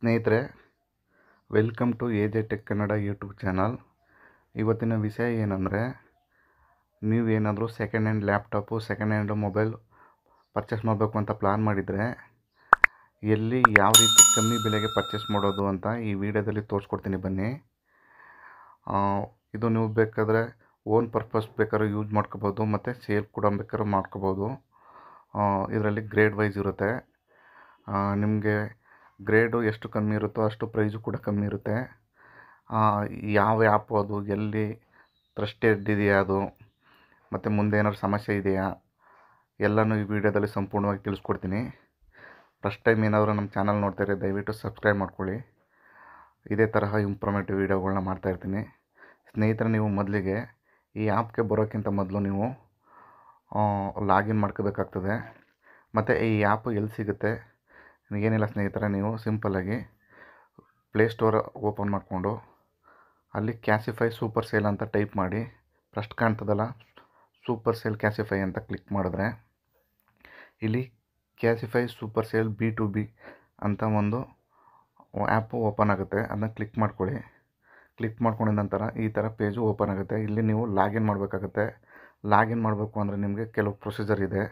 ಸ್ನೇಹಿತರೆ, welcome to AJ tech Kannada YouTube channel. ಇವತ್ತಿನ ವಿಷಯ ಏನಂದರೆ, ನೀವೇನಾದರೂ second hand laptop, second hand mobile purchase ಮಾಡಬೇಕು ಅಂತ ಪ್ಲ್ಯಾನ್ ಮಾಡಿದರೆ ಎಲ್ಲಿ ಯಾವ ರೀತಿ ಕಮ್ಮಿ ಬೆಲೆಗೆ ಪರ್ಚೇಸ್ ಮಾಡೋದು ಅಂತ ಈ ವಿಡಿಯೋದಲ್ಲಿ ತೋರಿಸ್ಕೊಡ್ತೀನಿ ಬನ್ನಿ. ಇದು ನೀವು ಬೇಕಾದರೆ ಓನ್ ಪರ್ಪಸ್ ಬೇಕಾದ್ರೂ ಯೂಸ್ ಮಾಡ್ಕೋಬೋದು, ಮತ್ತು ಸೇಲ್ ಕೂಡ ಬೇಕಾದ್ರೂ ಮಾಡ್ಕೋಬೋದು. ಇದರಲ್ಲಿ ಗ್ರೇಡ್ ವೈಸ್ ಇರುತ್ತೆ. ನಿಮಗೆ ಗ್ರೇಡು ಎಷ್ಟು ಕಮ್ಮಿ ಇರುತ್ತೋ ಅಷ್ಟು ಪ್ರೈಸು ಕೂಡ ಕಮ್ಮಿ ಇರುತ್ತೆ. ಯಾವ ಆ್ಯಪು ಅದು, ಎಲ್ಲಿ ಟ್ರಸ್ಟೆಡ್ ಇದೆಯಾ ಅದು, ಮತ್ತು ಮುಂದೆ ಏನಾದ್ರು ಸಮಸ್ಯೆ ಇದೆಯಾ ಎಲ್ಲನೂ ಈ ವಿಡಿಯೋದಲ್ಲಿ ಸಂಪೂರ್ಣವಾಗಿ ತಿಳಿಸ್ಕೊಡ್ತೀನಿ. ಫಸ್ಟ್ ಟೈಮ್ ಏನಾದರೂ ನಮ್ಮ ಚಾನಲ್ ನೋಡ್ತಾರೆ ದಯವಿಟ್ಟು ಸಬ್ಸ್ಕ್ರೈಬ್ ಮಾಡ್ಕೊಳ್ಳಿ. ಇದೇ ತರಹ ಇಂಪ್ರೂವ್ಮೆಂಟಿವ್ ವೀಡಿಯೋಗಳನ್ನ ಮಾಡ್ತಾಯಿರ್ತೀನಿ. ಸ್ನೇಹಿತರೆ, ನೀವು ಮೊದಲಿಗೆ ಈ ಆ್ಯಪ್ಗೆ ಬರೋಕ್ಕಿಂತ ಮೊದಲು ನೀವು ಲಾಗಿನ್ ಮಾಡ್ಕೋಬೇಕಾಗ್ತದೆ. ಮತ್ತು ಈ ಆ್ಯಪು ಎಲ್ಲಿ ಸಿಗುತ್ತೆ ಏನಿಲ್ಲ ಸ್ನೇಹಿತರೆ, ನೀವು ಸಿಂಪಲ್ಲಾಗಿ ಪ್ಲೇಸ್ಟೋರ್ ಓಪನ್ ಮಾಡಿಕೊಂಡು ಅಲ್ಲಿ ಕ್ಯಾಸಿಫೈ ಸೂಪರ್ ಸೇಲ್ ಅಂತ ಟೈಪ್ ಮಾಡಿ, ಫಸ್ಟ್ ಕಾಣ್ತದಲ್ಲ ಸೂಪರ್ ಸೇಲ್ ಕ್ಯಾಸಿಫೈ ಅಂತ ಕ್ಲಿಕ್ ಮಾಡಿದ್ರೆ ಇಲ್ಲಿ ಕ್ಯಾಸಿಫೈ ಸೂಪರ್ ಸೇಲ್ B2B ಅಂತ ಒಂದು ಆ್ಯಪು ಓಪನ್ ಆಗುತ್ತೆ. ಅದನ್ನ ಕ್ಲಿಕ್ ಮಾಡ್ಕೊಳ್ಳಿ. ಕ್ಲಿಕ್ ಮಾಡ್ಕೊಂಡಿದ ನಂತರ ಈ ಥರ ಪೇಜು ಓಪನ್ ಆಗುತ್ತೆ. ಇಲ್ಲಿ ನೀವು ಲಾಗಿನ್ ಮಾಡಬೇಕಾಗುತ್ತೆ. ಲಾಗಿನ್ ಮಾಡಬೇಕು ಅಂದರೆ ನಿಮಗೆ ಕೆಲವು ಪ್ರೊಸೀಜರ್ ಇದೆ.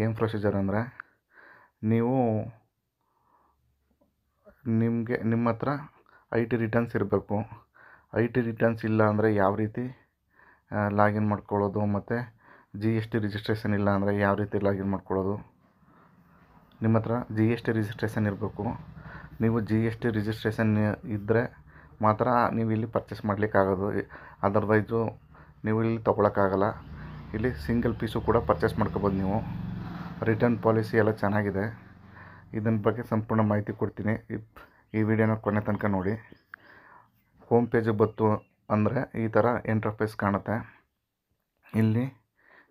ಏನು ಪ್ರೊಸೀಜರ್ ಅಂದರೆ, ನಿಮ್ಮ ಹತ್ರ IT ರಿಟರ್ನ್ಸ್ ಇರಬೇಕು. IT ರಿಟರ್ನ್ಸ್ ಇಲ್ಲ ಅಂದರೆ ಯಾವ ರೀತಿ ಲಾಗಿನ್ ಮಾಡ್ಕೊಳ್ಳೋದು, ಮತ್ತು GST ರಿಜಿಸ್ಟ್ರೇಷನ್ ಇಲ್ಲ ಅಂದರೆ ಯಾವ ರೀತಿ ಲಾಗಿನ್ ಮಾಡ್ಕೊಳ್ಳೋದು. ನಿಮ್ಮ ಹತ್ರ GST ರಿಜಿಸ್ಟ್ರೇಷನ್ ಇರಬೇಕು. ನೀವು GST ರಿಜಿಸ್ಟ್ರೇಷನ್ ಇದ್ದರೆ ಮಾತ್ರ ನೀವು ಇಲ್ಲಿ ಪರ್ಚೇಸ್ ಮಾಡಲಿಕ್ಕಾಗೋದು. ಅದರ್ವೈಸು ನೀವು ಇಲ್ಲಿ ತೊಗೊಳಕ್ಕಾಗಲ್ಲ. ಇಲ್ಲಿ ಸಿಂಗಲ್ ಪೀಸು ಕೂಡ ಪರ್ಚೇಸ್ ಮಾಡ್ಕೋಬೋದು ನೀವು. ರಿಟರ್ನ್ ಪಾಲಿಸಿ ಎಲ್ಲ ಚೆನ್ನಾಗಿದೆ. ಇದನ್ನ ಬಗ್ಗೆ ಸಂಪೂರ್ಣ ಮಾಹಿತಿ ಕೊಡ್ತೀನಿ. ಈ ವಿಡಿಯೋನ ಕೊನೆ ತನಕ ನೋಡಿ. ಹೋಮ್ ಪೇಜಿಗೆ ಬಂತು ಅಂದರೆ ಈ ಥರ ಇಂಟರ್ಫೇಸ್ ಕಾಣುತ್ತೆ. ಇಲ್ಲಿ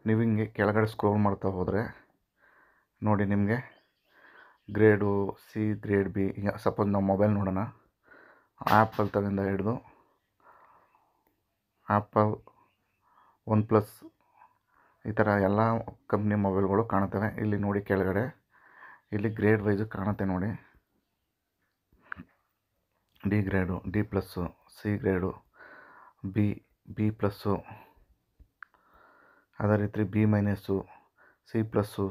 ನೀವು ಹಿಂಗೆ ಕೆಳಗಡೆ ಸ್ಕ್ರೋಲ್ ಮಾಡ್ತಾ ಹೋದರೆ ನೋಡಿ, ನಿಮಗೆ ಗ್ರೇಡು C, ಗ್ರೇಡ್ B. ಈಗ ಸಪೋಸ್ ನಾವು ಮೊಬೈಲ್ ನೋಡೋಣ. ಆ್ಯಪಲ್ ತಗೊಂಡ ಹಿಡಿದು ಆ್ಯಪಲ್, OnePlus ಈ ಥರ ಎಲ್ಲ ಕಂಪ್ನಿ ಮೊಬೈಲ್ಗಳು ಕಾಣುತ್ತವೆ. ಇಲ್ಲಿ ನೋಡಿ ಕೆಳಗಡೆ ಇಲ್ಲಿ ಗ್ರೇಡ್ ವೈಸು ಕಾಣುತ್ತೆ ನೋಡಿ. D grade, D+, C grade, B+, ಅದೇ ರೀತಿ B-, C+,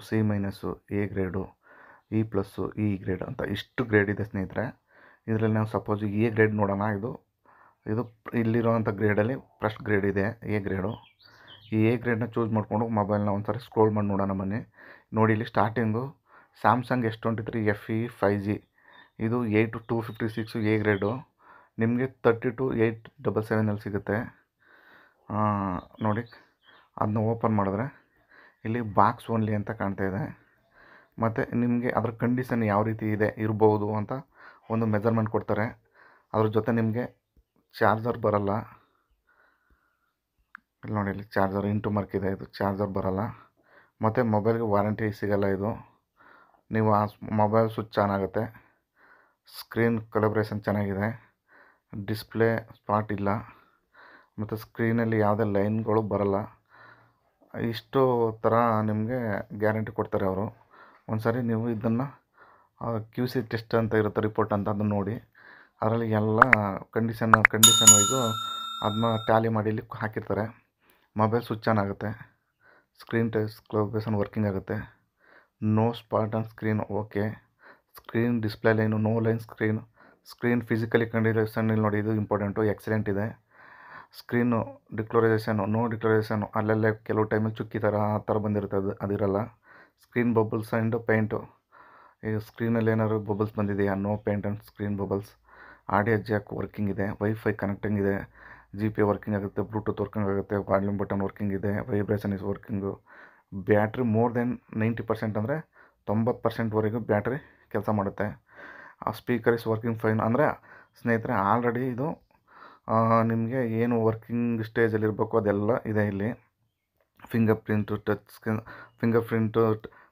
C-, A grade, E+, E grade ಅಂತ ಇಷ್ಟು ಗ್ರೇಡ್ ಇದೆ ಸ್ನೇಹಿತರೆ. ಇದರಲ್ಲಿ ನಾವು ಸಪೋಸ್ A ಗ್ರೇಡ್ ನೋಡೋಣ. ಇದು ಇಲ್ಲಿರೋವಂಥ ಗ್ರೇಡಲ್ಲಿ ಫಸ್ಟ್ ಗ್ರೇಡ್ ಇದೆ A ಗ್ರೇಡು. ಈ A ಗ್ರೇಡ್ನ ಚೂಸ್ ಮಾಡಿಕೊಂಡು ಮೊಬೈಲ್ನ ಒಂದು ಸಾರಿ ಸ್ಕ್ರೋಲ್ ಮಾಡಿ ನೋಡೋಣ ಬನ್ನಿ. ನೋಡಿ, ಇಲ್ಲಿ starting Samsung S23 FE 5G ಇದು 8256 A ಗ್ರೇಡು. ನಿಮಗೆ 32,877 ಸಿಗುತ್ತೆ. ನೋಡಿ, ಅದನ್ನ ಓಪನ್ ಮಾಡಿದ್ರೆ ಇಲ್ಲಿ ಬಾಕ್ಸ್ ಓನ್ಲಿ ಅಂತ ಕಾಣ್ತಾ ಇದೆ. ಮತ್ತು ನಿಮಗೆ ಅದರ ಕಂಡೀಷನ್ ಯಾವ ರೀತಿ ಇರ್ಬೋದು ಅಂತ ಒಂದು ಮೆಜರ್ಮೆಂಟ್ ಕೊಡ್ತಾರೆ. ಅದ್ರ ಜೊತೆ ನಿಮಗೆ ಚಾರ್ಜರ್ ಬರಲ್ಲ. ಇಲ್ಲಿ ನೋಡಿ, ಇಲ್ಲಿ ಚಾರ್ಜರ್ ಇಂಟು ಮಾರ್ಕ್ ಇದೆ, ಇದು ಚಾರ್ಜರ್ ಬರಲ್ಲ. ಮತ್ತು ಮೊಬೈಲ್ಗೆ ವಾರಂಟಿ ಸಿಗಲ್ಲ. ಇದು ನೀವು ಆ ಮೊಬೈಲ್ ಸ್ವಿಚ್ ಆನ್ ಆಗುತ್ತೆ. ಸ್ಕ್ರೀನ್ ಕಲಬ್ರೇಷನ್ ಚೆನ್ನಾಗಿದೆ. ಡಿಸ್ಪ್ಲೇ ಸ್ಪಾಟ್ ಇಲ್ಲ, ಮತ್ತು ಸ್ಕ್ರೀನಲ್ಲಿ ಯಾವುದೇ ಲೈನ್ಗಳು ಬರಲ್ಲ. ಇಷ್ಟು ಥರ ನಿಮಗೆ ಗ್ಯಾರಂಟಿ ಕೊಡ್ತಾರೆ ಅವರು. ಒಂದು ಸಾರಿ ನೀವು ಇದನ್ನು QC ಟೆಸ್ಟ್ ಅಂತ ಇರುತ್ತೆ, ರಿಪೋರ್ಟ್ ಅಂತ, ಅದನ್ನು ನೋಡಿ. ಅದರಲ್ಲಿ ಎಲ್ಲ ಕಂಡೀಷನ್ ವೈಸು ಅದನ್ನ ಟ್ಯಾಲಿ ಮಾಡಿ ಇಲ್ಲಿ ಹಾಕಿರ್ತಾರೆ. ಮೊಬೈಲ್ ಸ್ವಿಚ್ ಆನ್ ಆಗುತ್ತೆ. ಸ್ಕ್ರೀನ್ ಟಚ್ ಕಲಬ್ರೇಷನ್ ವರ್ಕಿಂಗ್ ಆಗುತ್ತೆ. No spot on screen, okay. Screen display line, no line screen physically condition ಇಲ್ಲಿ ನೋಡಿ, ಇದು ಇಂಪಾರ್ಟೆಂಟು, ಎಕ್ಸಲೆಂಟ್ ಇದೆ. ಸ್ಕ್ರೀನು ಡಿಕ್ಲೋರೈಸೇಷನು, ನೋ ಡಿಕ್ಲೋರೈಸೇಷನು, ಅಲ್ಲಲ್ಲೇ ಕೆಲವು ಟೈಮಲ್ಲಿ ಚುಕ್ಕಿ ಥರ ಆ ಥರ ಬಂದಿರುತ್ತೆ, ಅದಿರಲ್ಲ. ಸ್ಕ್ರೀನ್ ಬಬಲ್ಸ್ ಆ್ಯಂಡ್ ಪೇಂಟು, ಈಗ ಸ್ಕ್ರೀನಲ್ಲಿ ಏನಾದ್ರು ಬಬಲ್ಸ್ ಬಂದಿದೆಯಾ, no paint and screen bubbles. Audio jack working ಇದೆ, ವೈಫೈ ಕನೆಕ್ಟಿಂಗ್ ಇದೆ, GPA ವರ್ಕಿಂಗ್ ಆಗುತ್ತೆ, ಬ್ಲೂಟೂತ್ ವರ್ಕಿಂಗ್ ಆಗುತ್ತೆ, ವಾಲ್ಯೂಮ್ ಬಟನ್ ವರ್ಕಿಂಗ್ ಇದೆ, vibration is working. Battery more than 90% ಅಂದರೆ 90%ವರೆಗೂ ಬ್ಯಾಟ್ರಿ ಕೆಲಸ ಮಾಡುತ್ತೆ. Speaker is working fine. ಅಂದರೆ ಸ್ನೇಹಿತರೆ, ಆಲ್ರೆಡಿ ಇದು ನಿಮಗೆ ಏನು ವರ್ಕಿಂಗ್ ಸ್ಟೇಜಲ್ಲಿ ಇರಬೇಕು ಅದೆಲ್ಲ ಇದೆ ಇಲ್ಲಿ. ಫಿಂಗರ್ ಪ್ರಿಂಟು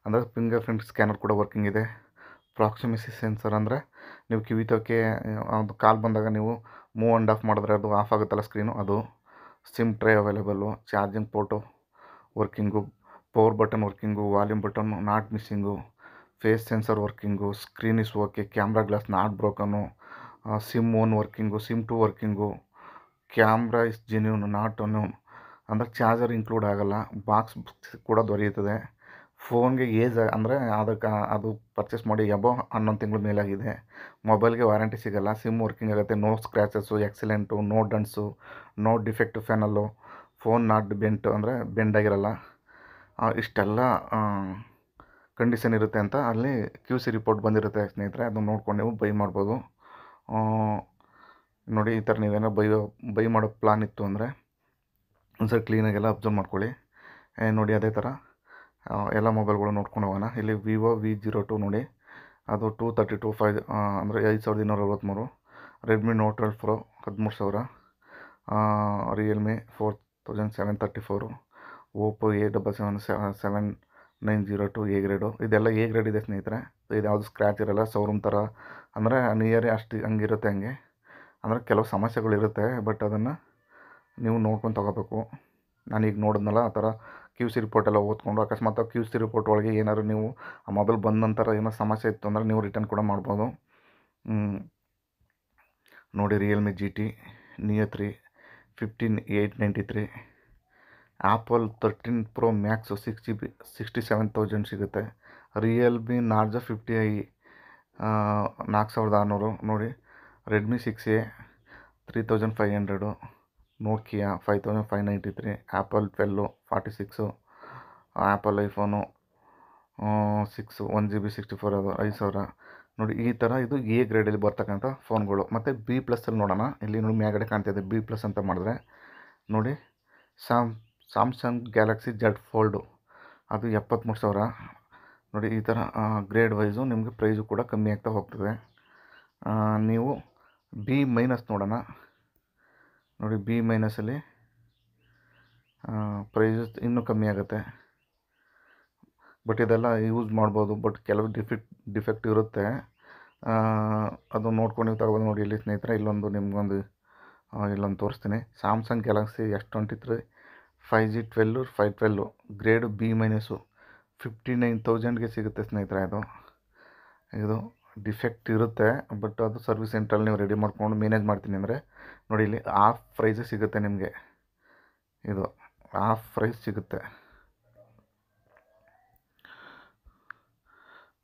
ಅಂದರೆ ಫಿಂಗರ್ ಪ್ರಿಂಟ್ ಸ್ಕ್ಯಾನರ್ ಕೂಡ ವರ್ಕಿಂಗ್ ಇದೆ. ಪ್ರಾಕ್ಸಿಮಿಸಿ ಸೆನ್ಸರ್ ಅಂದರೆ ನೀವು ಕಿವಿತೋಕೆ ಒಂದು ಕಾಲ್ ಬಂದಾಗ ನೀವು ಮೂವ್ ಆ್ಯಂಡ್ ಆಫ್ ಮಾಡಿದ್ರೆ ಅದು ಆಫ್ ಆಗುತ್ತಲ್ಲ ಸ್ಕ್ರೀನು, ಅದು. Sim tray available, charging port working, power button working, volume button not missing, face sensor working, screen is okay, camera glass not broken, sim 1 working, sim 2 working, camera is genuine not ಅನ್ಯೂನ್, ಅಂದರೆ charger include ಆಗೋಲ್ಲ, box ಕೂಡ ದೊರೆಯುತ್ತದೆ. ಫೋನ್ಗೆ age ಅಂದರೆ ಅದಕ್ಕೆ ಅದು purchase ಮಾಡಿ ಎಬೋ 11 ತಿಂಗಳ ಮೇಲಾಗಿದೆ. ಮೊಬೈಲ್ಗೆ ವಾರಂಟಿ ಸಿಗೋಲ್ಲ. ಸಿಮ್ ವರ್ಕಿಂಗ್ ಆಗುತ್ತೆ, no scratches, excellent, no dents, no defect panel, phone not bent ಅಂದರೆ ಬೆಂಡ್ ಆಗಿರಲ್ಲ. ಇಷ್ಟೆಲ್ಲ ಕಂಡೀಷನ್ ಇರುತ್ತೆ ಅಂತ ಅಲ್ಲಿ QC ರಿಪೋರ್ಟ್ ಬಂದಿರುತ್ತೆ ಸ್ನೇಹಿತರೆ. ಅದನ್ನು ನೋಡ್ಕೊಂಡು ನೀವು ಬೈ ಮಾಡ್ಬೋದು. ನೋಡಿ, ಈ ಥರ ನೀವೇನೋ ಬೈ ಮಾಡೋ ಪ್ಲಾನ್ ಇತ್ತು ಅಂದರೆ ಒಂದ್ಸರಿ ಕ್ಲೀನಾಗೆಲ್ಲ ಅಬ್ಸರ್ವ್ ಮಾಡ್ಕೊಳ್ಳಿ. ನೋಡಿ, ಅದೇ ಥರ ಎಲ್ಲ ಮೊಬೈಲ್ಗಳು ನೋಡ್ಕೊಂಡು ಹೋಗೋಣ. ಇಲ್ಲಿ ವಿವೋ V02 ನೋಡಿ, ಅದು 232 ಅಂದರೆ 5263. Redmi note 12 Pro 13,000. Realme 4734. Oppo A777902 A grade. ಇದೆಲ್ಲ ಎ ಗ್ರೇಡ್ ಇದೆ ಸ್ನೇಹಿತರೆ. ಇದು ಯಾವುದು ಸ್ಕ್ರ್ಯಾಚ್ ಇರೋಲ್ಲ, ಶೋರೂಮ್ ಥರ ಅಂದರೆ ನಿಯರೇ ಅಷ್ಟು ಹಂಗಿರುತ್ತೆ. ಹಂಗೆ ಅಂದರೆ ಕೆಲವು ಸಮಸ್ಯೆಗಳಿರುತ್ತೆ, ಬಟ್ ಅದನ್ನು ನೀವು ನೋಡ್ಕೊಂಡು ತೊಗೋಬೇಕು. ನಾನೀಗ ನೋಡಿದ್ನಲ್ಲ ಆ ಥರ QC ರಿಪೋರ್ಟ್ ಎಲ್ಲ ಓದ್ಕೊಂಡು, ಅಕಸ್ಮಾತ್ QC ರಿಪೋರ್ಟ್ ಒಳಗೆ ಏನಾದ್ರು ನೀವು ಆ ಮೊಬೈಲ್ ಬಂದ ನಂತರ ಏನೋ ಸಮಸ್ಯೆ ಇತ್ತು ಅಂದರೆ ನೀವು ರಿಟರ್ನ್ ಕೂಡ ಮಾಡ್ಬೋದು. ನೋಡಿ, Realme GT Neo 3 15893. Apple 13 Pro Max 6GB 67,000 ಸಿಗುತ್ತೆ. Realme Narzo 50i 4600. ನೋಡಿ, Redmi 6A 3500. Nokia 5593. Apple 12 46. Apple iPhone 6 1GB 64, ಅದು 5000. ನೋಡಿ, ಈ ಥರ ಇದು ಎ ಗ್ರೇಡಲ್ಲಿ ಬರ್ತಕ್ಕಂಥ ಫೋನ್ಗಳು. ಮತ್ತು B+ ನೋಡೋಣ. ಇಲ್ಲಿ ನೋಡಿ ಮೇಲ್ಗಡೆ ಕಾಣ್ತಿದೆ B+ ಅಂತ ಮಾಡಿದ್ರೆ ನೋಡಿ, ಸ್ಯಾಮ್ಸಂಗ್ ಗ್ಯಾಲಕ್ಸಿ Z Fold ಅದು 73,000. ನೋಡಿ, ಈ ಥರ ಗ್ರೇಡ್ ವೈಸು ನಿಮಗೆ ಪ್ರೈಸು ಕೂಡ ಕಮ್ಮಿ ಆಗ್ತಾ ಹೋಗ್ತದೆ. ನೀವು B- ನೋಡೋಣ. ನೋಡಿ, B- ಪ್ರೈಸು ಇನ್ನೂ ಕಮ್ಮಿ ಆಗುತ್ತೆ. ಬಟ್ ಇದೆಲ್ಲ ಯೂಸ್ ಮಾಡ್ಬೋದು, ಬಟ್ ಕೆಲವು ಡಿಫೆಕ್ಟ್ ಇರುತ್ತೆ. ಅದು ನೋಡ್ಕೊಂಡು ನೀವು ತಗೋಬೋದು. ನೋಡಿ, ಇಲ್ಲಿ ಸ್ನೇಹಿತರೆ ಇಲ್ಲೊಂದು ಇಲ್ಲೊಂದು ತೋರಿಸ್ತೀನಿ. Samsung Galaxy S23 5G 512 grade B- 59,000ಗೆ ಸಿಗುತ್ತೆ ಸ್ನೇಹಿತರೆ. ಇದು ಡಿಫೆಕ್ಟ್ ಇರುತ್ತೆ, ಬಟ್ ಅದು ಸರ್ವಿಸ್ ಸೆಂಟ್ರಲ್ಲಿ ನೀವು ರೆಡಿ ಮಾಡ್ಕೊಂಡು ಮ್ಯಾನೇಜ್ ಮಾಡ್ತೀನಿ ಅಂದರೆ ನೋಡಿ, ಇಲ್ಲಿ ಹಾಫ್ ಪ್ರೈಸ್ ಸಿಗುತ್ತೆ ನಿಮಗೆ. ಇದು ಹಾಫ್ ಪ್ರೈಸ್ ಸಿಗುತ್ತೆ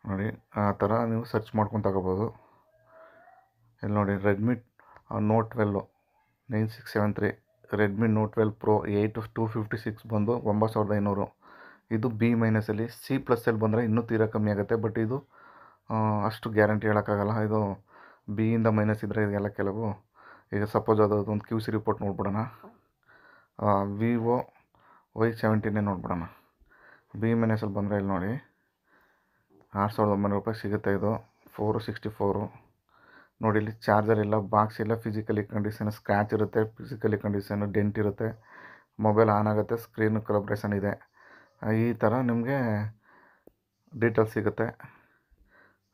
ನೋಡಿ. ಆ ಥರ ನೀವು ಸರ್ಚ್ ಮಾಡ್ಕೊಂಡು ತಗೋಬೋದು. ಇಲ್ಲಿ ನೋಡಿ, Redmi note 12 9673. Redmi note 12 Pro 8 256 ಬಂದು 9500. ಇದು B- C++ ಬಂದರೆ ಇನ್ನೂ ತೀರಾ ಕಮ್ಮಿ ಆಗುತ್ತೆ, ಬಟ್ ಇದು ಅಷ್ಟು ಗ್ಯಾರಂಟಿ ಹೇಳೋಕ್ಕಾಗಲ್ಲ. ಇದು B-ಇಂದ ಮೈನಸ್ ಇದ್ದರೆ ಇದೆಲ್ಲ ಕೆಲವು. ಈಗ ಸಪೋಸ್ ಅದೊಂದು QC ರಿಪೋರ್ಟ್ ನೋಡ್ಬಿಡೋಣ. ವಿವೋ Y17 ನೋಡ್ಬಿಡೋಣ. B- ಬಂದರೆ ಇಲ್ಲಿ ನೋಡಿ 6900 ರೂಪಾಯಿ ಸಿಗುತ್ತೆ. ಇದು 464. ನೋಡಿ, ಇಲ್ಲಿ ಚಾರ್ಜರ್ ಇಲ್ಲ, ಬಾಕ್ಸ್ ಇಲ್ಲ, ಫಿಸಿಕಲಿ ಕಂಡೀಷನ್, ಸ್ಕ್ರ್ಯಾಚ್ ಇರುತ್ತೆ, ಫಿಸಿಕಲಿ ಕಂಡೀಷನ್, ಡೆಂಟ್ ಇರುತ್ತೆ, ಮೊಬೈಲ್ ಆನ್ ಆಗುತ್ತೆ, ಸ್ಕ್ರೀನ್ ಕಲಬ್ರೇಷನ್ ಇದೆ. ಈ ಥರ ನಿಮಗೆ ಡೀಟೇಲ್ಸ್ ಸಿಗುತ್ತೆ.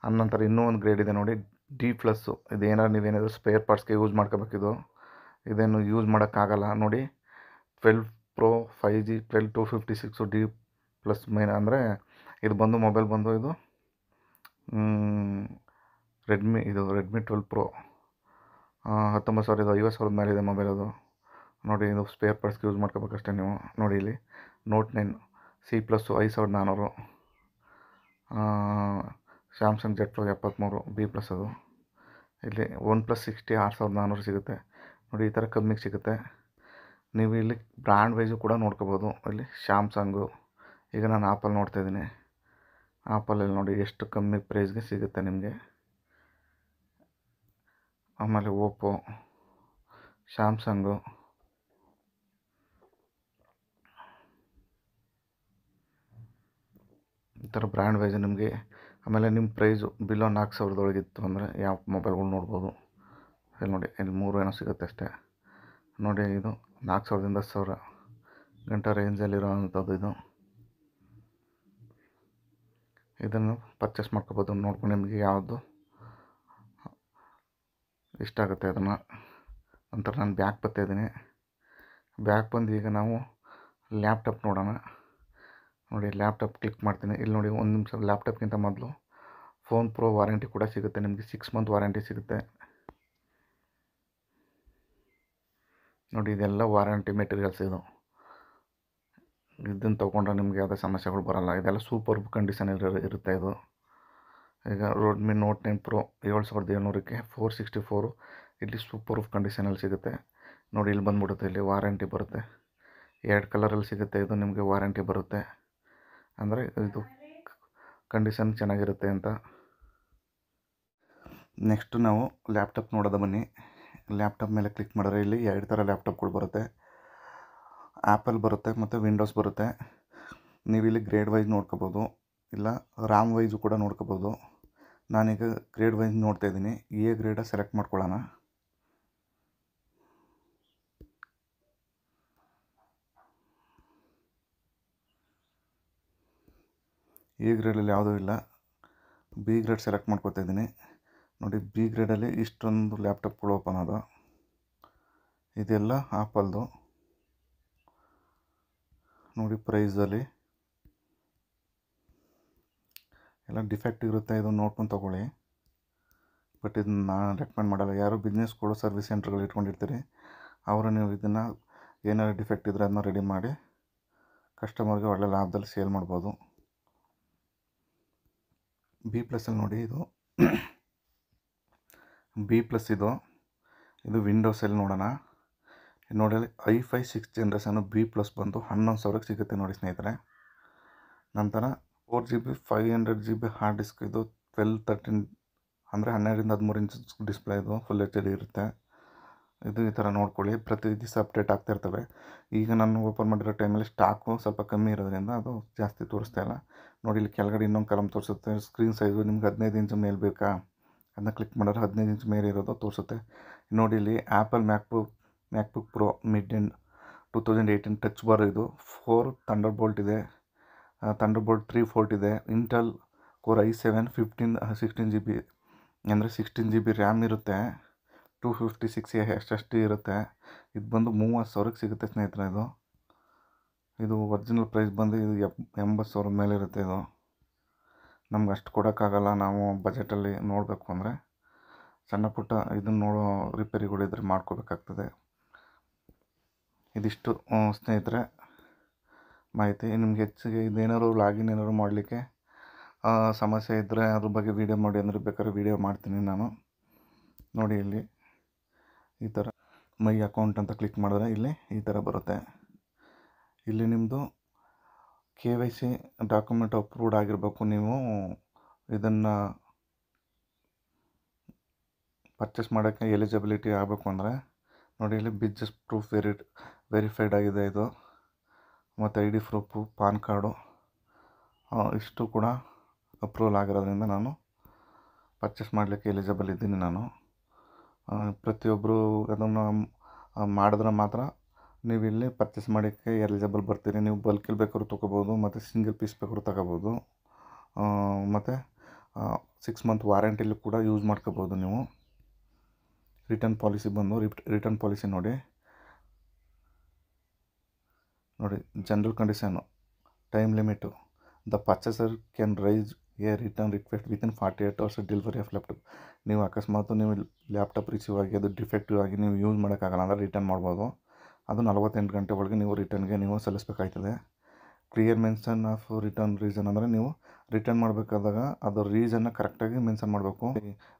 ಆನಂತರ ಇನ್ನೂ ಒಂದು ಗ್ರೇಡ್ ಇದೆ ನೋಡಿ, D+. ನೀವೇನಾದರೂ ಸ್ಪೇರ್ ಪಾರ್ಟ್ಸ್ಗೆ ಯೂಸ್ ಮಾಡ್ಕೋಬೇಕಿದು. ಇದೇನು ಯೂಸ್ ಮಾಡೋಕ್ಕಾಗಲ್ಲ. ನೋಡಿ, 12 Pro 5G 12 256 D+- ಅಂದರೆ ಇದು ಬಂದು ಮೊಬೈಲ್ ಬಂದು ಇದು ರೆಡ್ಮಿ 12 Pro 19,000. ಇದು 50,000 ಮೇಲಿದೆ ಮೊಬೈಲ್ ಅದು. ನೋಡಿ, ಇದು ಸ್ಪೇರ್ ಪಾರ್ಟ್ಸ್ಗೆ ಯೂಸ್ ಮಾಡ್ಕೋಬೇಕಷ್ಟೇ ನೀವು. ನೋಡಿ, ಇಲ್ಲಿ note 9 C+ 5400. Samsung Z Fold 73 B+. ಅದು ಇಲ್ಲಿ OnePlus 60 6400 ಸಿಗುತ್ತೆ. ನೋಡಿ, ಈ ಥರ ಕಮ್ಮಿಗೆ ಸಿಗುತ್ತೆ. ನೀವು ಇಲ್ಲಿ ಬ್ರ್ಯಾಂಡ್ ವೈಸು ಕೂಡ ನೋಡ್ಕೋಬೋದು. ಇಲ್ಲಿ ಸ್ಯಾಮ್ಸಂಗು, ಈಗ ನಾನು ಆಪಲ್ ನೋಡ್ತಾಯಿದ್ದೀನಿ. ಆಪಲಲ್ಲಿ ನೋಡಿ ಎಷ್ಟು ಕಮ್ಮಿ ಪ್ರೈಸ್ಗೆ ಸಿಗುತ್ತೆ ನಿಮಗೆ. ಆಮೇಲೆ ಓಪೋ, ಸ್ಯಾಮ್ಸಂಗು, ಈ ಥರ ಬ್ರ್ಯಾಂಡ್ ವೈಸು ನಿಮಗೆ. ಆಮೇಲೆ ನಿಮ್ಮ ಪ್ರೈಸು ಬಿಲೋ 4,000 ಅಂದರೆ ಯಾವ ಮೊಬೈಲ್ಗಳು ನೋಡ್ಬೋದು. ಇಲ್ಲಿ ನೋಡಿ, ಇಲ್ಲಿ 3 ಏನೋ ಸಿಗುತ್ತೆ ಅಷ್ಟೇ. ನೋಡಿ, ಇದು 4,000ದಿಂದ 10,000 ಗಂಟ ರೇಂಜಲ್ಲಿರೋ ಅಂಥದ್ದು. ಇದನ್ನು ಪರ್ಚೇಸ್ ಮಾಡ್ಕೋಬೋದು. ನೋಡ್ಕೊಂಡು ನಿಮಗೆ ಯಾವುದು ಇಷ್ಟ ಆಗುತ್ತೆ ಅದನ್ನು. ನಂತರ ನಾನು ಬ್ಯಾಕ್ ಬರ್ತಾಯಿದ್ದೀನಿ. ಬ್ಯಾಕ್ ಬಂದು ಈಗ ನಾವು ಲ್ಯಾಪ್ಟಾಪ್ ನೋಡೋಣ. ನೋಡಿ, ಲ್ಯಾಪ್ಟಾಪ್ ಕ್ಲಿಕ್ ಮಾಡ್ತೀನಿ. ಇಲ್ಲಿ ನೋಡಿ, ಒಂದು ನಿಮಿಷ ಲ್ಯಾಪ್ಟಾಪ್ಗಿಂತ ಮೊದಲು ಫೋನ್ ಪ್ರೋ ವಾರಂಟಿ ಕೂಡ ಸಿಗುತ್ತೆ ನಿಮಗೆ, 6 ಮಂತ್ ವಾರಂಟಿ ಸಿಗುತ್ತೆ ನೋಡಿ. ಇದೆಲ್ಲ ವಾರಂಟಿ ಮೆಟೀರಿಯಲ್ಸ್ ಇದು. ಇದನ್ನು ತೊಗೊಂಡ್ರೆ ನಿಮಗೆ ಯಾವುದೇ ಸಮಸ್ಯೆಗಳು ಬರೋಲ್ಲ. ಇದೆಲ್ಲ ಸೂಪರ್ ಕಂಡೀಷನ್ ಇರುತ್ತೆ ಇದು. ಈಗ ರೆಡ್ಮಿ ನೋಟ್ 9 ಪ್ರೋ 7700ಕ್ಕೆ 464 ಇಲ್ಲಿ ಸೂಪರ್ ಕಂಡೀಷನಲ್ಲಿ ಸಿಗುತ್ತೆ ನೋಡಿ. ಇಲ್ಲಿ ಬಂದ್ಬಿಡುತ್ತೆ, ಇಲ್ಲಿ ವಾರಂಟಿ ಬರುತ್ತೆ. 2 ಕಲರಲ್ಲಿ ಸಿಗುತ್ತೆ ಇದು. ನಿಮಗೆ ವಾರಂಟಿ ಬರುತ್ತೆ ಅಂದರೆ ಇದು ಕಂಡೀಷನ್ ಚೆನ್ನಾಗಿರುತ್ತೆ ಅಂತ. ನೆಕ್ಸ್ಟು ನಾವು ಲ್ಯಾಪ್ಟಾಪ್ ನೋಡೋದು ಬನ್ನಿ. ಲ್ಯಾಪ್ಟಾಪ್ ಮೇಲೆ ಕ್ಲಿಕ್ ಮಾಡಿದ್ರೆ ಇಲ್ಲಿ 2 ಥರ ಲ್ಯಾಪ್ಟಾಪ್ಗಳು ಬರುತ್ತೆ. ಆ್ಯಪಲ್ ಬರುತ್ತೆ ಮತ್ತು ವಿಂಡೋಸ್ ಬರುತ್ತೆ. ನೀವು ಇಲ್ಲಿ ಗ್ರೇಡ್ ವೈಸ್ ನೋಡ್ಕೋಬೋದು, ಇಲ್ಲ ರ್ಯಾಮ್ ವೈಸು ಕೂಡ ನೋಡ್ಕೋಬೋದು. ನಾನೀಗ ಗ್ರೇಡ್ ವೈಸ್ ನೋಡ್ತಾ ಇದ್ದೀನಿ. ಎ ಗ್ರೇಡ ಸೆಲೆಕ್ಟ್ ಮಾಡ್ಕೊಳ್ಳೋಣ. ಎ ಗ್ರೇಡಲ್ಲಿ ಯಾವುದೂ ಇಲ್ಲ, ಬಿ ಗ್ರೇಡ್ ಸೆಲೆಕ್ಟ್ ಮಾಡ್ಕೊತಾ ಇದ್ದೀನಿ ನೋಡಿ. ಬಿ ಗ್ರೇಡಲ್ಲಿ ಇಷ್ಟೊಂದು ಲ್ಯಾಪ್ಟಾಪ್ಗಳು ಓಪನ್ ಆದ. ಇದೆಲ್ಲ ಆ್ಯಪಲ್ದು ನೋಡಿ. ಪ್ರೈಸಲ್ಲಿ ಎಲ್ಲ ಡಿಫೆಕ್ಟ್ ಇರುತ್ತೆ, ಇದು ನೋಡ್ಕೊಂಡು ತೊಗೊಳ್ಳಿ. ಬಟ್ ಇದನ್ನು ನಾನು ರೆಕಮೆಂಡ್ ಮಾಡಲ್ಲ. ಯಾರು ಬಿಸ್ನೆಸ್ಗಳು ಸರ್ವಿಸ್ ಸೆಂಟ್ರ್ಗಳು ಇಟ್ಕೊಂಡಿರ್ತೀರಿ ಅವರು ನೀವು ಇದನ್ನು ಏನಾದ್ರು ಡಿಫೆಕ್ಟ್ ಇದ್ದರೆ ಅದನ್ನ ರೆಡಿ ಮಾಡಿ ಕಸ್ಟಮರ್ಗೆ ಒಳ್ಳೆ ಲಾಭದಲ್ಲಿ ಸೇಲ್ ಮಾಡ್ಬೋದು. ಬಿ ಪ್ಲಸ್ಸಲ್ಲಿ ನೋಡಿ, ಇದು ಬಿ ಪ್ಲಸ್ ಇದು ವಿಂಡೋಸಲ್ಲಿ ನೋಡೋಣ. ನೋಡಿ i5 6th generation B plus ಬಂದು 11,000ಕ್ಕೆ ಸಿಗುತ್ತೆ ನೋಡಿ ಸ್ನೇಹಿತರೆ. ನಂತರ 4GB 500GB ಹಾರ್ಡ್ ಡಿಸ್ಕ್, ಇದು 12-13 ಅಂದರೆ 12-13 ಇಂಚ್ ಡಿಸ್ಪ್ಲೇ, ಇದು ಫುಲ್ HD ಇರುತ್ತೆ. ಇದು ಈ ಥರ ನೋಡ್ಕೊಳ್ಳಿ, ಪ್ರತಿ ದಿವಸ ಅಪ್ಡೇಟ್ ಆಗ್ತಾ ಇರ್ತವೆ. ಈಗ ನಾನು ಓಪನ್ ಮಾಡಿರೋ ಟೈಮಲ್ಲಿ ಸ್ಟಾಕು ಸ್ವಲ್ಪ ಕಮ್ಮಿ ಇರೋದ್ರಿಂದ ಅದು ಜಾಸ್ತಿ ತೋರಿಸ್ತಾ ಇಲ್ಲ ನೋಡಿ. ಇಲ್ಲಿ ಕೆಳಗಡೆ ಇನ್ನೊಂದು ಕಲಮ್ ತೋರಿಸುತ್ತೆ. ಸ್ಕ್ರೀನ್ ಸೈಜು ನಿಮ್ಗೆ 15 ಇಂಚ್ ಮೇಲೆ ಬೇಕಾ, ಅದನ್ನ ಕ್ಲಿಕ್ ಮಾಡಿದ್ರೆ 15 ಇಂಚ್ ಮೇಲೆ ಇರೋದು ತೋರಿಸುತ್ತೆ ನೋಡಿ. ಇಲ್ಲಿ apple MacBook pro mid end 2018 touch bar, ಇದು 4 ಥಂಡರ್ಬೋಲ್ಟ್ ಇದೆ, ಥಂಡರ್ಬೋಲ್ಟ್ 3 ಪೋರ್ಟ್ ಇದೆ. ಇಂಟೆಲ್ ಕೋರ್ i7 16GB ಅಂದರೆ 16GB ರ್ಯಾಮ್ ಇರುತ್ತೆ. 256 SSD ಇರುತ್ತೆ. ಇದು ಬಂದು 30,000ಕ್ಕೆ ಸಿಗುತ್ತೆ ಸ್ನೇಹಿತರೆ. ಇದು ಒರಿಜಿನಲ್ ಪ್ರೈಸ್ ಬಂದು ಇದು 80,000 ಮೇಲೆ ಇರುತ್ತೆ. ಇದು ನಮ್ಗೆ ಅಷ್ಟು ಕೊಡೋಕ್ಕಾಗಲ್ಲ, ನಾವು ಬಜೆಟಲ್ಲಿ ನೋಡಬೇಕು ಅಂದರೆ ಸಣ್ಣ ಪುಟ್ಟ ಇದನ್ನು ನೋಡೋ ರಿಪೇರಿಗಳಿದ್ರೆ ಮಾಡ್ಕೋಬೇಕಾಗ್ತದೆ. ಇದಿಷ್ಟು ಸ್ನೇಹಿತರೆ ಮಾಹಿತಿ. ನಿಮ್ಗೆ ಹೆಚ್ಚಿಗೆ ಇದೇನಾದ್ರು ಲಾಗಿನ್ ಏನಾದ್ರು ಮಾಡಲಿಕ್ಕೆ ಸಮಸ್ಯೆ ಇದ್ದರೆ ಅದ್ರ ಬಗ್ಗೆ ವೀಡಿಯೋ ಮಾಡಿ ಅಂದರೆ ಬೇಕಾದ್ರೆ ವೀಡಿಯೋ ಮಾಡ್ತೀನಿ ನಾನು ನೋಡಿ. ಇಲ್ಲಿ ಈ ಥರ ಮೈ ಅಕೌಂಟ್ ಅಂತ ಕ್ಲಿಕ್ ಮಾಡಿದ್ರೆ ಇಲ್ಲಿ ಈ ಥರ ಬರುತ್ತೆ. ಇಲ್ಲಿ ನಿಮ್ಮದು KYC ಡಾಕ್ಯುಮೆಂಟ್ ಅಪ್ರೂವ್ಡ್ ಆಗಿರಬೇಕು. ನೀವು ಇದನ್ನು ಪರ್ಚೇಸ್ ಮಾಡೋಕ್ಕೆ ಎಲಿಜಿಬಿಲಿಟಿ ಆಗಬೇಕು ಅಂದರೆ ನೋಡಿ, ಇಲ್ಲಿ ಬಿಸ್ನೆಸ್ ಪ್ರೂಫ್ ವೆರಿಫೈಡ್ ಆಗಿದೆ ಇದು, ಮತ್ತು ID ಪ್ರೂಫು, ಪಾನ್ ಕಾರ್ಡು ಇಷ್ಟು ಕೂಡ ಅಪ್ರೂವಲ್ ಆಗಿರೋದ್ರಿಂದ ನಾನು ಪರ್ಚೇಸ್ ಮಾಡಲಿಕ್ಕೆ ಎಲಿಜಿಬಲ್ ಇದ್ದೀನಿ. ನಾನು ಪ್ರತಿಯೊಬ್ಬರು ಅದನ್ನು ಮಾಡಿದ್ರೆ ಮಾತ್ರ ನೀವು ಇಲ್ಲಿ ಪರ್ಚೇಸ್ ಮಾಡೋಕ್ಕೆ ಎಲಿಜಿಬಲ್ ಬರ್ತೀರಿ. ನೀವು ಬಲ್ಕಲ್ಲಿ ಬೇಕಾದ್ರೂ ತೊಗೋಬೋದು ಮತ್ತು ಸಿಂಗಲ್ ಪೀಸ್ ಬೇಕಾದ್ರೂ ತಗೋಬೋದು. ಮತ್ತು 6 ಮಂತ್ ವಾರಂಟಿಲಿ ಕೂಡ ಯೂಸ್ ಮಾಡ್ಕೋಬೋದು ನೀವು. ರಿಟರ್ನ್ ಪಾಲಿಸಿ ಬಂದು ರಿಟರ್ನ್ ಪಾಲಿಸಿ ನೋಡಿ. General condition, time limit, the purchaser can raise a return request within 48 hours delivery of laptop. ನೀವು ಅಕಸ್ಮಾತ್ ನೀವು ಲ್ಯಾಪ್ಟಾಪ್ ರಿಸೀವ್ ಆಗಿ ಅದು ಡಿಫೆಕ್ಟಿವ್ ಆಗಿ ನೀವು ಯೂಸ್ ಮಾಡೋಕ್ಕಾಗಲ್ಲ ಅಂದರೆ ರಿಟರ್ನ್ ಮಾಡ್ಬೋದು. ಅದು 48 ಗಂಟೆ ಒಳಗೆ ನೀವು ರಿಟರ್ನ್ಗೆ ನೀವು ಸಲ್ಲಿಸಬೇಕಾಯ್ತದೆ. Clear mention of return reason ಅಂದರೆ ನೀವು ರಿಟರ್ನ್ ಮಾಡಬೇಕಾದಾಗ ಅದು ರೀಸನ್ನ ಕರೆಕ್ಟಾಗಿ ಮೆನ್ಷನ್ ಮಾಡಬೇಕು.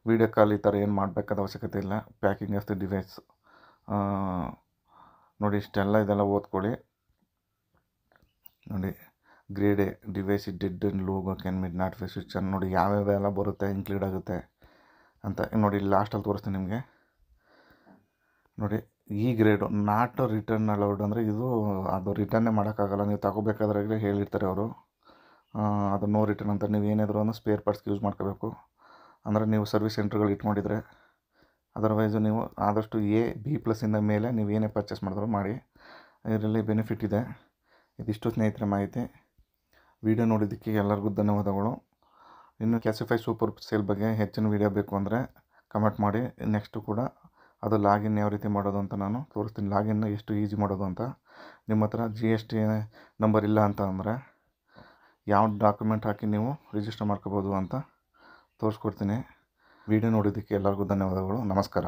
ವೀಡಿಯೋ ಕಾಲ್ ಈ ಥರ ಏನು ಮಾಡಬೇಕಾದ ಅವಶ್ಯಕತೆ ಇಲ್ಲ. ಪ್ಯಾಕಿಂಗ್ ಆಫ್ ದಿ ಡಿವೈಸ್ ನೋಡಿ, ಇಷ್ಟೆಲ್ಲ ಇದೆಲ್ಲ ಓದ್ಕೊಳ್ಳಿ ನೋಡಿ. Grade A device dead and logo can mid not face switch ನೋಡಿ, ಯಾವ್ಯಾವೆಲ್ಲ ಬರುತ್ತೆ ಇನ್ಕ್ಲೂಡ್ ಆಗುತ್ತೆ ಅಂತ ನೋಡಿ. ಲಾಸ್ಟಲ್ಲಿ ತೋರಿಸ್ತೀನಿ ನಿಮಗೆ ನೋಡಿ. ಈ ಗ್ರೇಡು ನಾಟ್ ರಿಟರ್ನ್ ಅಲೌಡ್ ಅಂದರೆ ಇದು ಅದು ರಿಟರ್ನೇ ಮಾಡೋಕ್ಕಾಗಲ್ಲ. ನೀವು ತಗೋಬೇಕಾದ್ರೆ ಹೇಳಿರ್ತಾರೆ ಅವರು, ಅದು ನೋ ರಿಟರ್ನ್ ಅಂತ. ನೀವು ಏನಾದರೂ ಸ್ಪೇರ್ ಪಾರ್ಟ್ಸ್ಗೆ ಯೂಸ್ ಮಾಡ್ಕೋಬೇಕು ಅಂದರೆ ನೀವು ಸರ್ವಿಸ್ ಸೆಂಟ್ರ್ಗಳು ಇಟ್ಕೊಂಡಿದ್ರೆ. ಅದರ್ವೈಸು ನೀವು ಆದಷ್ಟು B+ಇಂದ ಮೇಲೆ ನೀವು ಏನೇ ಪರ್ಚೇಸ್ ಮಾಡಿದ್ರು ಮಾಡಿ, ಇದರಲ್ಲಿ ಬೆನಿಫಿಟ್ ಇದೆ. ಇದಿಷ್ಟು ಸ್ನೇಹಿತರೆ ಮಾಹಿತಿ. ವಿಡಿಯೋ ನೋಡಿದ್ದಕ್ಕೆ ಎಲ್ಲರಿಗೂ ಧನ್ಯವಾದಗಳು. ಇನ್ನು ಕ್ಲಾಸಿಫೈ ಸೂಪರ್ ಸೇಲ್ ಬಗ್ಗೆ ಹೆಚ್ಚಿನ ವಿಡಿಯೋ ಬೇಕು ಅಂದರೆ ಕಮೆಂಟ್ ಮಾಡಿ. ನೆಕ್ಸ್ಟು ಕೂಡ ಅದು ಲಾಗಿನ್ ಯಾವ ರೀತಿ ಮಾಡೋದು ಅಂತ ನಾನು ತೋರಿಸ್ತೀನಿ. ಲಾಗಿನ್ನ ಎಷ್ಟು ಈಸಿ ಮಾಡೋದು ಅಂತ. ನಿಮ್ಮ ಹತ್ರ GST ನಂಬರ್ ಇಲ್ಲ ಅಂತ ಅಂದರೆ ಯಾವ ಡಾಕ್ಯುಮೆಂಟ್ ಹಾಕಿ ನೀವು ರಿಜಿಸ್ಟರ್ ಮಾಡ್ಕೋಬೋದು ಅಂತ ತೋರಿಸ್ಕೊಡ್ತೀನಿ. ವಿಡಿಯೋ ನೋಡಿದ್ದಕ್ಕೆ ಎಲ್ಲರಿಗೂ ಧನ್ಯವಾದಗಳು. ನಮಸ್ಕಾರ.